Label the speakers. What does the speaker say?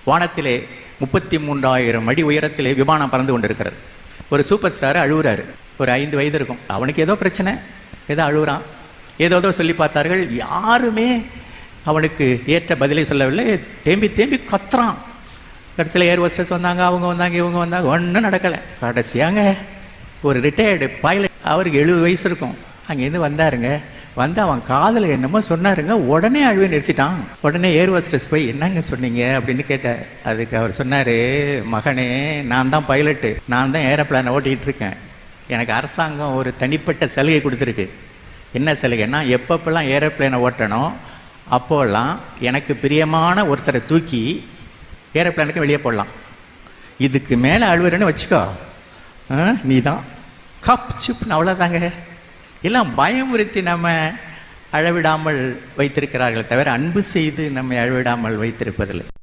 Speaker 1: வானத்திலே 33,000 அடி உயரத்திலே விமானம் பறந்து கொண்டிருக்கிறது. ஒரு சூப்பர் ஸ்டார் அழுகுறாரு. ஒரு 5 வயது இருக்கும். அவனுக்கு ஏதோ பிரச்சனை, ஏதோ அழுகுறான். ஏதோ சொல்லி பார்த்தார்கள். யாருமே அவனுக்கு ஏற்ற பதிலை சொல்லவில்லை. தேம்பி தேம்பி கத்துறான். கடைசியில் ஏர் ஹோஸ்டஸ் வந்தாங்க, அவங்க வந்தாங்க, இவங்க வந்தாங்க, ஒன்றும் நடக்கலை. கடைசியாங்க ஒரு ரிட்டையர்டு பைலட், அவருக்கு 70 வயசு இருக்கும், அங்கேருந்து வந்தாருங்க. வந்து அவன் காதில் என்னமோ சொன்னாருங்க. உடனே அழுவே நிறுத்திட்டான். உடனே ஏர் ஹோஸ்டஸ் போய் என்னங்க சொன்னீங்க அப்படின்னு கேட்டார். அதுக்கு அவர் சொன்னார், மகனே, நான் தான் பைலட்டு, நான் தான் ஏரோப்ளானை ஓட்டிகிட்டு இருக்கேன். எனக்கு அரசாங்கம் ஒரு தனிப்பட்ட சலுகை கொடுத்துருக்கு. என்ன சலுகைன்னா, எப்பப்பெல்லாம் ஏரோப்ளேனை ஓட்டணும் அப்போல்லாம் எனக்கு பிரியமான ஒருத்தரை தூக்கி ஏரோப்ளேனுக்கு வெளியே போடலாம். இதுக்கு மேலே அழுவுறேன்னு வச்சுக்கோ, நீ தான் கப் சிப்னு. அவ்வளோதாங்க. எல்லாம் பயமுறுத்தி நம்ம அழவிடாமல் வைத்திருக்கிறார்கள் தவிர அன்பு செய்து நம்மை அழவிடாமல் வைத்திருப்பதில்லை.